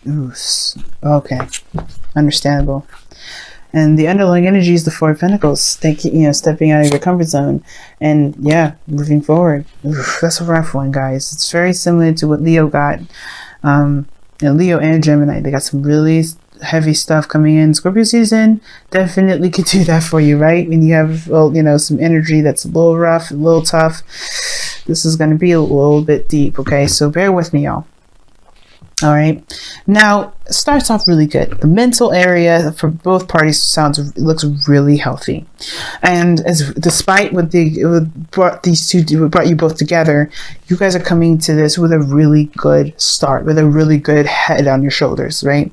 Ooh, okay, understandable. And the underlying energy is the Four of Pentacles. Thank you, stepping out of your comfort zone and yeah, moving forward. Oof, that's a rough one, guys. It's very similar to what Leo got. Leo and Gemini, they got some really heavy stuff coming in. Scorpio season definitely could do that for you, right? When you have, well, some energy that's a little rough, a little tough. This is going to be a little bit deep, okay? So bear with me, y'all. All right, now it starts off really good. The mental area for both parties looks really healthy, and despite what brought you both together, you guys are coming to this with a really good start, with a really good head on your shoulders, right?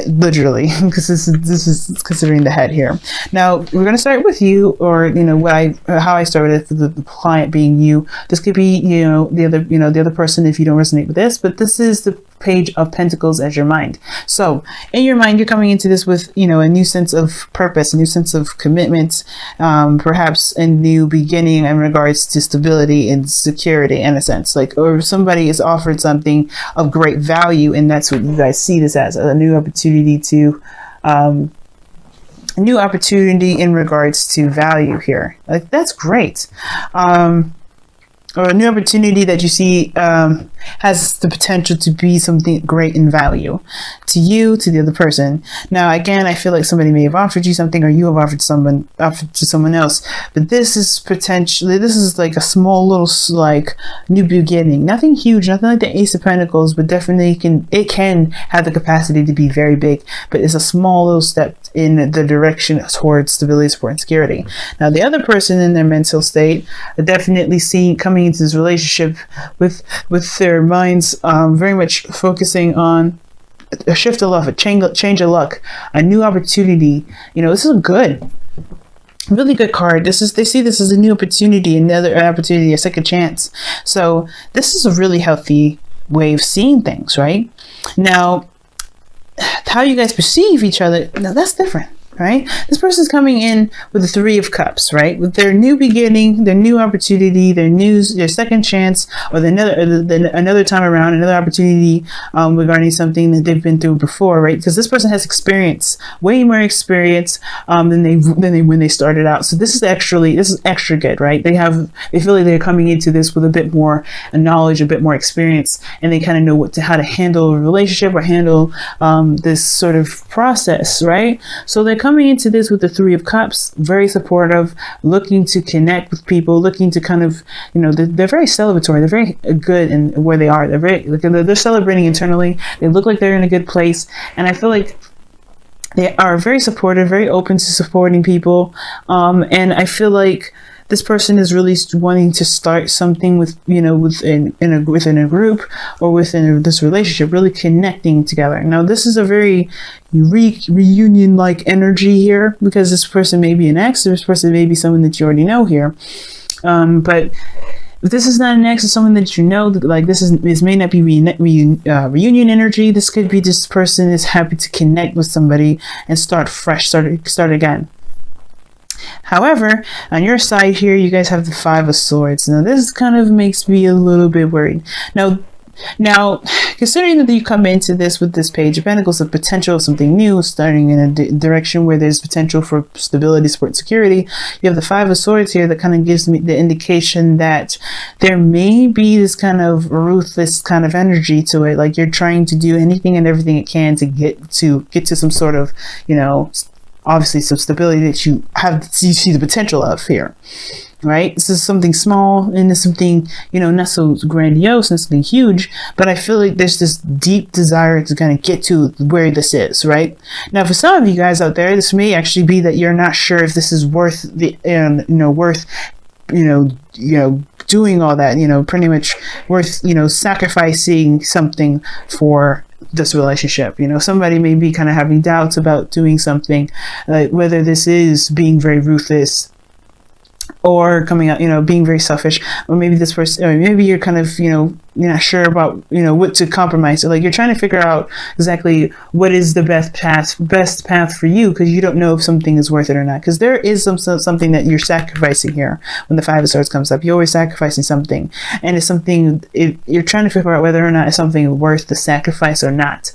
Literally, because this is considering the head here. Now we're going to start with you, or how I started with the client being you. This could be the other person if you don't resonate with this, but this is the Page of Pentacles as your mind. So in your mind, you're coming into this with a new sense of purpose, a new sense of commitment, perhaps a new beginning in regards to stability and security, in a sense, or somebody is offered something of great value, and that's what you guys see this as, a new opportunity to in regards to value here. That's great. Or a new opportunity that you see has the potential to be something great in value to you, to the other person. Now, again, I feel like somebody may have offered you something, or you have offered to someone else. But this is like a small little new beginning. Nothing huge, nothing like the Ace of Pentacles, but definitely it can have the capacity to be very big. But it's a small little step in the direction towards stability, support, and security. Now, the other person in their mental state are definitely coming into this relationship with their minds very much focusing on a shift of love, a change of luck, a new opportunity. This is a really good card. They see this as a new opportunity, another opportunity, a second chance. So this is a really healthy way of seeing things, right? Now, how you guys perceive each other, now that's different, right? This person's coming in with the Three of Cups, right? With their new beginning, their new opportunity, their second chance, or another time around, another opportunity regarding something that they've been through before, right? Because this person has experience, way more experience than when they started out. So this is extra good, right? They feel like they're coming into this with a bit more knowledge, a bit more experience, and they kind of know how to handle a relationship or handle this sort of process, right? So they're coming into this with the Three of Cups, very supportive, looking to connect with people, looking to kind of, they're very celebratory. They're very good in where they are. They're celebrating internally. They look like they're in a good place. And I feel like they are very supportive, very open to supporting people. And I feel like this person is really wanting to start something within a group or within this relationship, really connecting together. Now, this is a very reunion-like energy here, because this person may be an ex, this person may be someone that you already know here. But if this is not an ex, it's someone that you know, this may not be reunion energy. This could be this person is happy to connect with somebody and start fresh, start again. However, on your side here, you guys have the Five of Swords. Now, this kind of makes me a little bit worried. Now, considering that you come into this with this Page of Pentacles, the potential of something new, starting in a direction where there's potential for stability, support, and security, you have the Five of Swords here that kind of gives me the indication that there may be this kind of ruthless kind of energy to it, like you're trying to do anything and everything it can to get to some sort of, obviously some stability that you see the potential of here, right? This is something small, and it's something, not so grandiose, not something huge, but I feel like there's this deep desire to kind of get to where this is, right? Now, for some of you guys out there, this may actually be that you're not sure if this is worth doing all that, pretty much worth, sacrificing something for this relationship. Somebody may be kind of having doubts about doing something, like whether this is being very ruthless or coming out, being very selfish, or maybe this person, or maybe you're kind of, you're not sure about, what to compromise. So like you're trying to figure out exactly what is the best path for you, because you don't know if something is worth it or not. Because there is something that you're sacrificing here. When the Five of Swords comes up, you're always sacrificing something, and it's something you're trying to figure out whether or not it's something worth the sacrifice or not.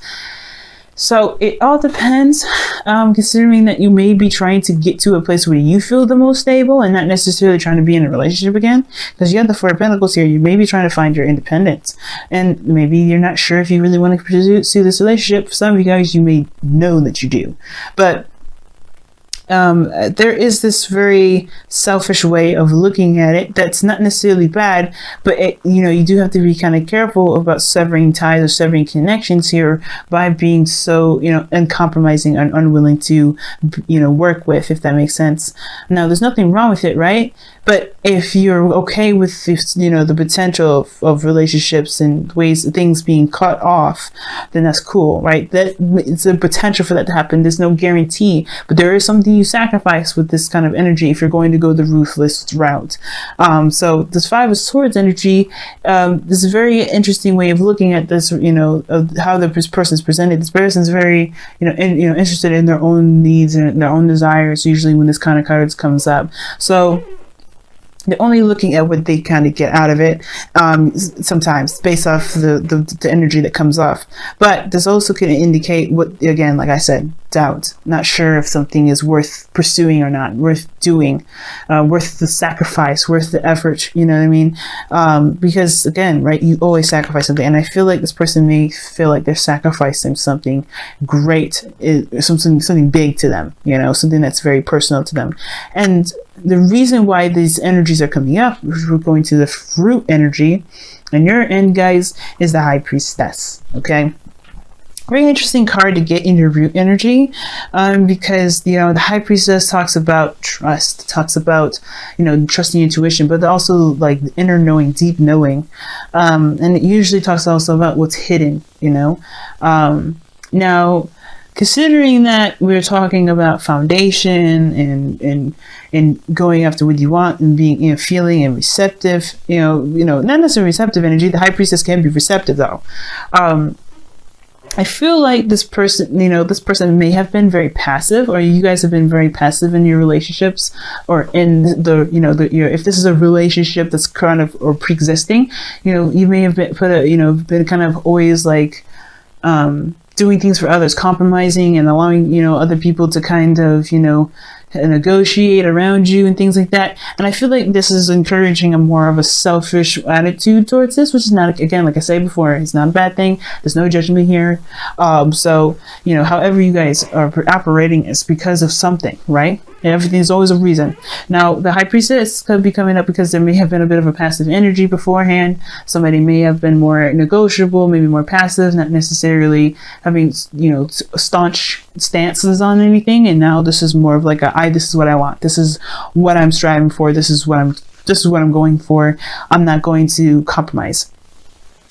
So it all depends, considering that you may be trying to get to a place where you feel the most stable and not necessarily trying to be in a relationship again. Because you have the Four of Pentacles here. You may be trying to find your independence. And maybe you're not sure if you really want to pursue this relationship. For some of you guys, you may know that you do. But there is this very selfish way of looking at it that's not necessarily bad, but you do have to be kind of careful about severing ties or severing connections here by being so uncompromising and unwilling to work with, if that makes sense. Now there's nothing wrong with it, right? But if you're okay with the potential of relationships and things being cut off, then that's cool, right? That it's a potential for that to happen. There's no guarantee, but there is something you sacrifice with this kind of energy if you're going to go the ruthless route. So this Five of Swords energy, this is a very interesting way of looking at this, of how the person is presented. This person is very, interested in their own needs and their own desires, usually when this kind of cards comes up. So they're only looking at what they kind of get out of it, sometimes based off the energy that comes off. But this also can indicate what, again, like I said, doubt, not sure if something is worth pursuing or not, worth doing, worth the sacrifice, worth the effort, you know what I mean? Because again, right, you always sacrifice something, and I feel like this person may feel like they're sacrificing something great, something big to them, something that's very personal to them. And the reason why these energies are coming up, we're going to the Fruit energy, and your end, guys, is the High Priestess. Okay, very interesting card to get in your Root energy, because the High Priestess talks about trust, talks about trusting intuition, but also like the inner knowing, deep knowing, and it usually talks also about what's hidden. Now, considering that we're talking about foundation and going after what you want and being feeling and receptive, not necessarily receptive energy. The High Priestess can be receptive though. I feel like this person, this person may have been very passive, or you guys have been very passive in your relationships, or in if this is a relationship that's kind of or pre-existing, you may have been been kind of always like doing things for others, compromising and allowing other people to kind of negotiate around you and things like that. And I feel like this is encouraging a more of a selfish attitude towards this, which is not, again, like I said before, it's not a bad thing. There's no judgment here. So however you guys are operating is because of something, right? Everything's always a reason. Now, the High Priestess could be coming up because there may have been a bit of a passive energy beforehand. Somebody may have been more negotiable, maybe more passive, not necessarily having, staunch stances on anything. And now this is more of like this is what I want. This is what I'm striving for. This is what I'm going for. I'm not going to compromise.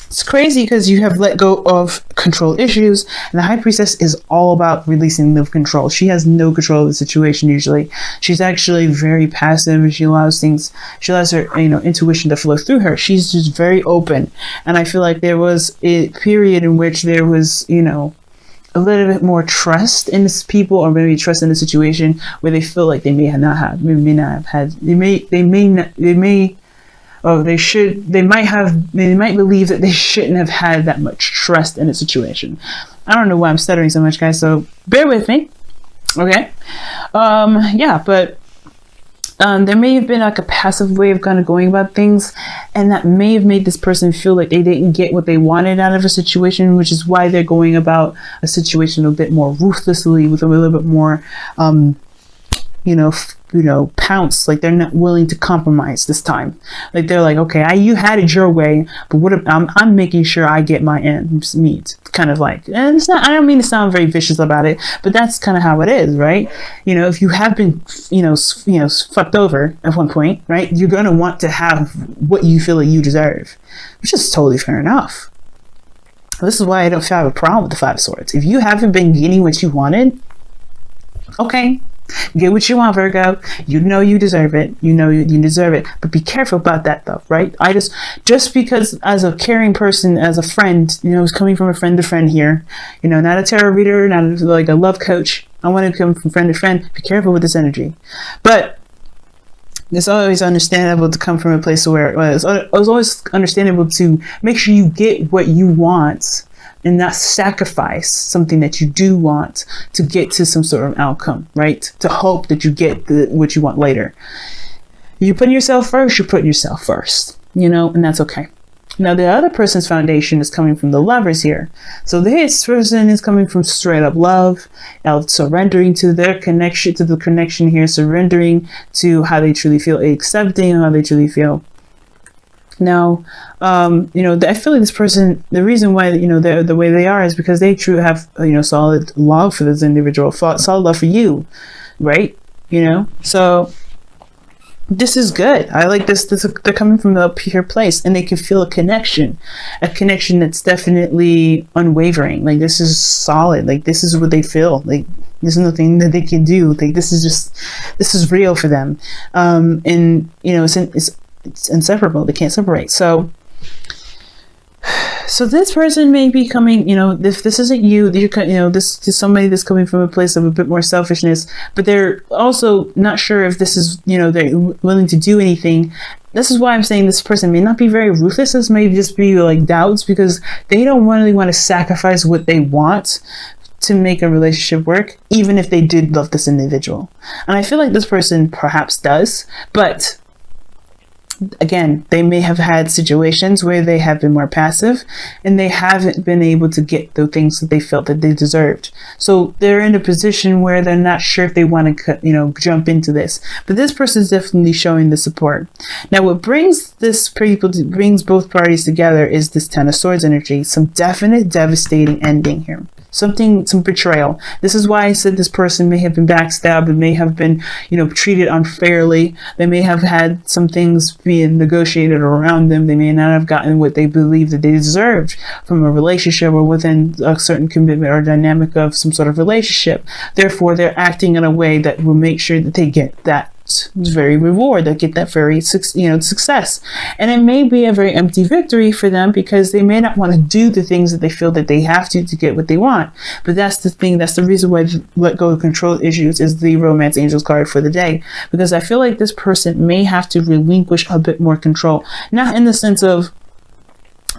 It's crazy because you have let go of control issues, and the High Priestess is all about releasing the control. She has no control of the situation usually. She's actually very passive, and she allows her intuition to flow through her. She's just very open, and I feel like there was a period in which there was a little bit more trust in this people, or maybe trust in the situation, where they feel like they might believe that they shouldn't have had that much trust in a situation. I don't know why I'm stuttering so much, guys, so bear with me. Okay. But there may have been like a passive way of kind of going about things, and that may have made this person feel like they didn't get what they wanted out of a situation, which is why they're going about a situation a bit more ruthlessly, with a little bit more pounce. Like they're not willing to compromise this time. Like they're like, okay, you had it your way, but what if I'm making sure I get my ends meet, kind of like. And it's not, I don't mean to sound very vicious about it, but that's kind of how it is, right? If you have been fucked over at one point, right, you're going to want to have what you feel like you deserve, which is totally fair enough. This is why I don't have a problem with the Five of Swords. If you haven't been getting what you wanted, okay, Get what you want, Virgo. You know you deserve it. You know you deserve it. But be careful about that though, right? Just because as a caring person, as a friend, you know, it's coming from a friend to friend here, you know, not a tarot reader, not like a love coach. I want to come from friend to friend. Be careful with this energy. But it's always understandable to come from a place where it's always understandable to make sure you get what you want and not sacrifice something that you do want to get to some sort of outcome, right? To hope that you get what you want later. You're putting yourself first, you're putting yourself first, you know, and that's okay. Now, the other person's foundation is coming from the Lovers here. So this person is coming from straight up love, surrendering to their connection, to the connection here, surrendering to how they truly feel, accepting how they truly feel. Now, you know, I feel like this person, the reason why, you know, they're the way they are is because they truly have, you know, solid love for this individual, solid love for you, right? You know, so this is good. I like this. They're coming from a pure place and they can feel a connection that's definitely unwavering. Like, this is solid. Like, this is what they feel. Like, there's nothing that they can do. Like, this is real for them. And, you know, it's inseparable. They can't separate. So this person may be coming, you know, if this isn't you, you know, this is somebody that's coming from a place of a bit more selfishness, but they're also not sure if this is, you know, they're willing to do anything. This is why I'm saying this person may not be very ruthless. This may just be like doubts because they don't really want to sacrifice what they want to make a relationship work, even if they did love this individual. And I feel like this person perhaps does, but again, they may have had situations where they have been more passive and they haven't been able to get the things that they felt that they deserved. So they're in a position where they're not sure if they want to, you know, jump into this. But this person is definitely showing the support. Now, what brings both parties together is this Ten of Swords energy. Some definite devastating ending here. Some betrayal. This is why I said this person may have been backstabbed and may have been, you know, treated unfairly. They may have had some things being negotiated around them. They may not have gotten what they believed that they deserved from a relationship or within a certain commitment or dynamic of some sort of relationship. Therefore, they're acting in a way that will make sure that they get that very reward, that get that very, you know, success. And it may be a very empty victory for them because they may not want to do the things that they feel that they have to get what they want. But that's the thing, that's the reason why let go of control issues is the Romance Angels card for the day, because I feel like this person may have to relinquish a bit more control, not in the sense of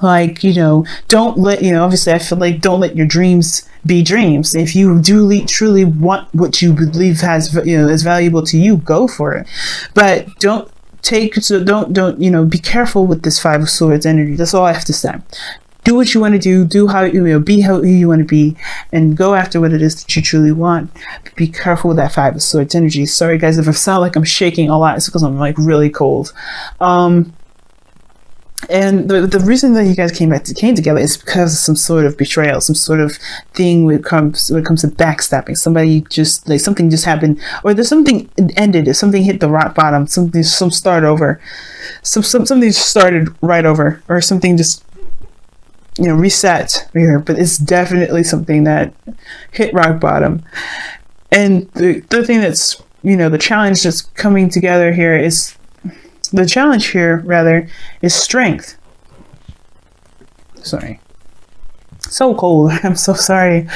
like, you know, don't let, you know, obviously I feel like don't let your dreams be dreams. If you do truly want what you believe has, you know, is valuable to you, go for it. But don't, you know, be careful with this Five of Swords energy. That's all I have to say. Do what you want to do how, you know, be how you want to be, and go after what it is that you truly want. But be careful with that Five of Swords energy. Sorry guys, if I sound like I'm shaking a lot, it's because I'm like really cold. And the reason that you guys came together is because of some sort of betrayal, some sort of thing when it comes to backstabbing. Somebody just, like, something just happened, or there's something ended, if something hit the rock bottom, something start over, something just started right over, or something just, you know, reset here. But it's definitely something that hit rock bottom. And the thing that's, you know, the challenge that's coming together here is, the challenge here, rather, is strength. Sorry. So cold. I'm so sorry.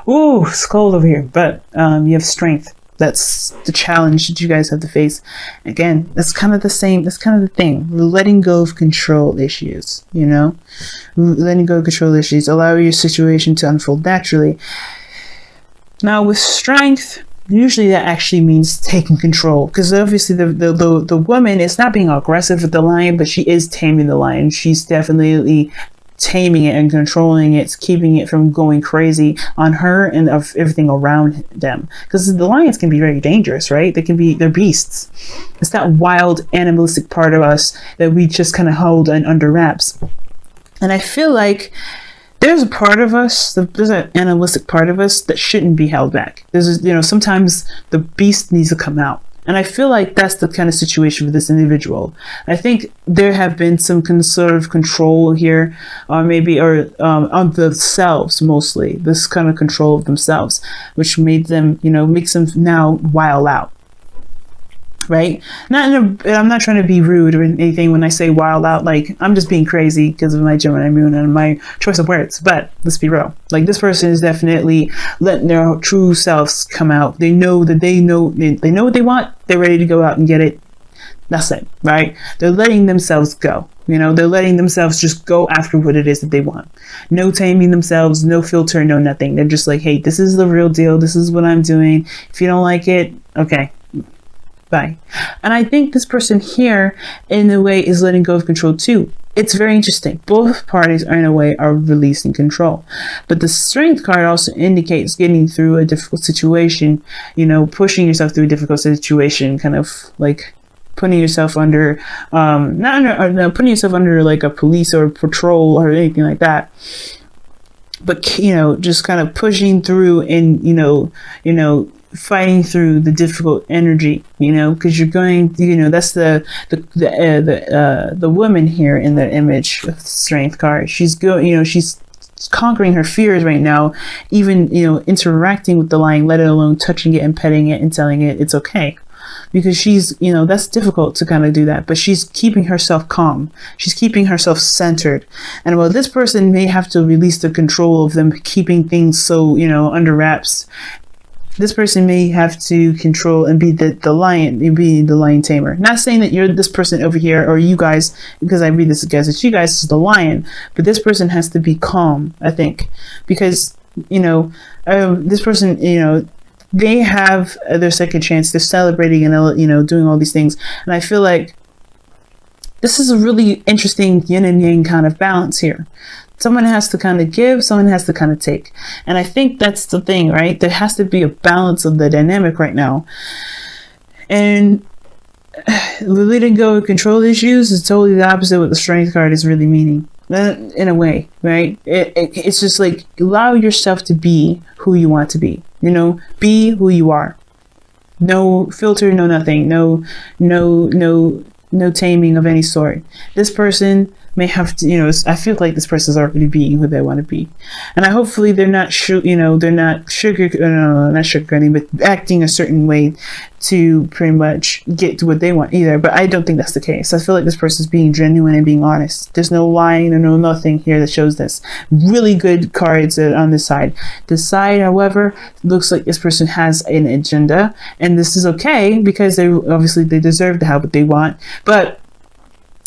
Ooh, it's cold over here. But you have strength. That's the challenge that you guys have to face. Again, that's kind of the same. That's kind of the thing. We're letting go of control issues, you know? Letting go of control issues. Allow your situation to unfold naturally. Now, with strength, usually that actually means taking control, because obviously the woman is not being aggressive with the lion, but she is taming the lion. She's definitely taming it and controlling it, keeping it from going crazy on her and of everything around them, because the lions can be very dangerous, right? They're beasts. It's that wild animalistic part of us that we just kind of hold under wraps. And I feel like there's a part of us, there's an animalistic part of us that shouldn't be held back. There's, you know, sometimes the beast needs to come out. And I feel like that's the kind of situation for this individual. I think there have been some sort of control here, or maybe, or on themselves mostly, this kind of control of themselves, which made them, you know, makes them now wild out. Right? I'm not trying to be rude or anything when I say wild out. Like, I'm just being crazy because of my Gemini moon and my choice of words. But let's be real. Like, this person is definitely letting their true selves come out. They know that they know what they want. They're ready to go out and get it. That's it, right? They're letting themselves go. You know, they're letting themselves just go after what it is that they want. No taming themselves, no filter, no nothing. They're just like, hey, this is the real deal. This is what I'm doing. If you don't like it, okay. Bye. And I think this person here, in a way, is letting go of control too. It's very interesting. Both parties are, in a way, are releasing control. But the Strength card also indicates getting through a difficult situation, you know, pushing yourself through a difficult situation, kind of like putting yourself under, putting yourself under like a police or patrol or anything like that. But, you know, just kind of pushing through and, you know, fighting through the difficult energy, you know, because you're going, you know, that's the woman here in the image of the Strength card. She's going, you know, she's conquering her fears right now, even, you know, interacting with the lion, let alone touching it and petting it and telling it it's okay. Because she's, you know, that's difficult to kind of do that, but she's keeping herself calm. She's keeping herself centered. And while this person may have to release the control of them keeping things so, you know, under wraps, this person may have to control and be the lion, be the lion tamer. Not saying that you're this person over here or you guys, because I read this as you guys is the lion, but this person has to be calm, I think, because, you know, this person, you know, they have their second chance. They're celebrating and, you know, doing all these things. And I feel like this is a really interesting yin and yang kind of balance here. Someone has to kind of give, someone has to kind of take. And I think that's the thing, right? There has to be a balance of the dynamic right now. And letting go of control issues is totally the opposite of what the Strength card is really meaning. In a way, right? It's just like, allow yourself to be who you want to be. You know, be who you are. No filter, no nothing. No taming of any sort. This person may have to, you know, I feel like this person is already being who they want to be. And hopefully they're not, not sugarcoating, but acting a certain way to pretty much get to what they want either. But I don't think that's the case. I feel like this person is being genuine and being honest. There's no lying or no nothing here that shows this. Really good cards on this side. This side, however, looks like this person has an agenda, and this is okay because they deserve to have what they want. But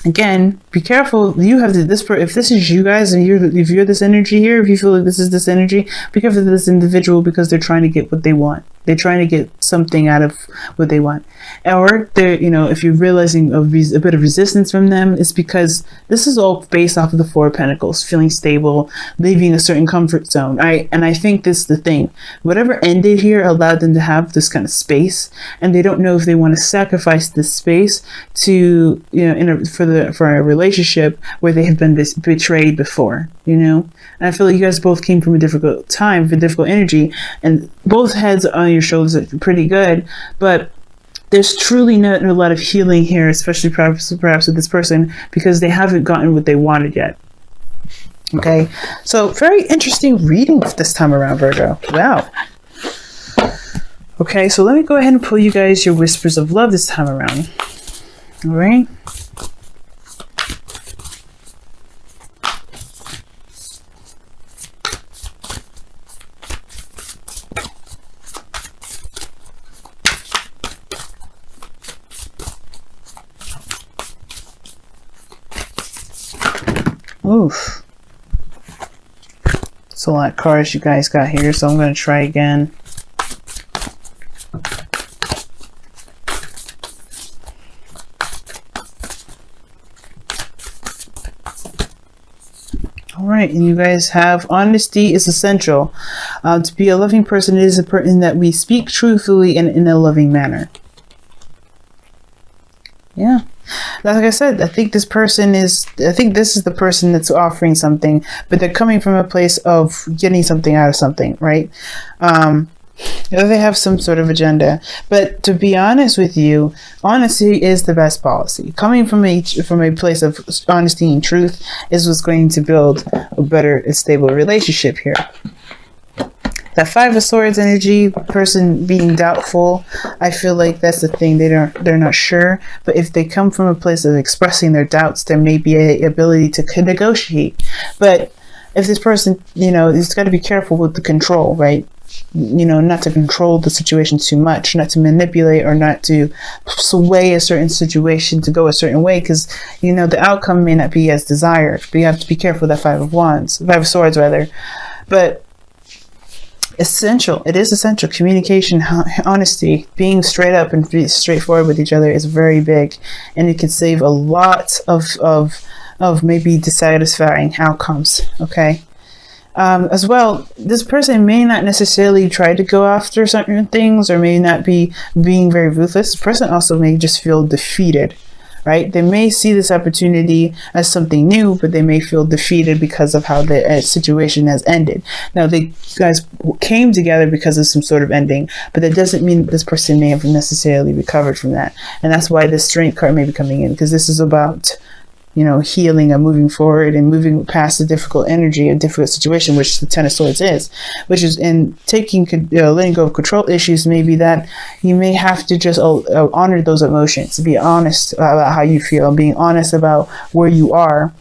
again, be careful. You have if this is you guys, and if you're this energy here, if you feel like this is this energy, be careful of this individual because they're trying to get what they want. They're trying to get something out of what they want. Or they're, you know, if you're realizing a bit of resistance from them, it's because this is all based off of the Four of Pentacles, feeling stable, leaving a certain comfort zone. Right? And I think this is the thing. Whatever ended here allowed them to have this kind of space, and they don't know if they want to sacrifice this space to, you know, for a relationship where they have been betrayed before, you know. And I feel like you guys both came from a difficult time, with difficult energy, and both heads on your shoulders are pretty good, but there's truly not a lot of healing here, especially perhaps with this person, because they haven't gotten what they wanted yet. Okay, so very interesting reading this time around, Virgo. Wow. Okay, so let me go ahead and pull you guys your whispers of love this time around. All right. Oof. That's a lot of cards you guys got here, so I'm going to try again. Alright, and you guys have honesty is essential. To be a loving person, it is a person that we speak truthfully and in a loving manner. Yeah. Like I said, I think this is the person that's offering something, but they're coming from a place of getting something out of something, right? They have some sort of agenda. But to be honest with you, honesty is the best policy. Coming from a place of honesty and truth is what's going to build a better and stable relationship here. That Five of Swords energy, person being doubtful, I feel like that's the thing. They're not sure. But if they come from a place of expressing their doubts, there may be a ability to negotiate. But if this person, he's got to be careful with the control, right? Not to control the situation too much, not to manipulate or not to sway a certain situation to go a certain way, because the outcome may not be as desired. But you have to be careful with that Five of Swords rather. But it is essential. Communication, honesty, being straight up and be straightforward with each other is very big, and it can save a lot of maybe dissatisfying outcomes. Okay. As well, this person may not necessarily try to go after certain things, or may not be being very ruthless. This person also may just feel defeated, right? They may see this opportunity as something new, but they may feel defeated because of how the situation has ended. Now, you guys came together because of some sort of ending, but that doesn't mean that this person may have necessarily recovered from that. And that's why the Strength card may be coming in, because this is about healing and moving forward and moving past the difficult energy, a difficult situation, which the Ten of Swords is, which is in taking, letting go of control issues. Maybe that you may have to just honor those emotions, be honest about how you feel, being honest about where you are.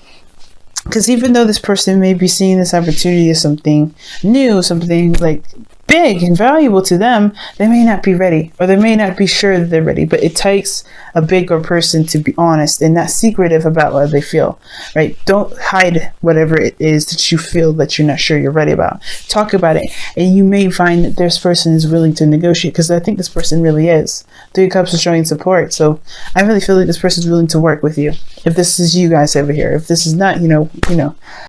Because even though this person may be seeing this opportunity as something new, something like big and valuable to them, they may not be ready, or they may not be sure that they're ready. But it takes a bigger person to be honest and not secretive about what they feel, right? Don't hide whatever it is that you feel that you're not sure you're ready about. Talk about it, and you may find that this person is willing to negotiate, because I think this person really is. Three of Cups is showing support, so I really feel like this person is willing to work with you. If this is you guys over here, if this is not,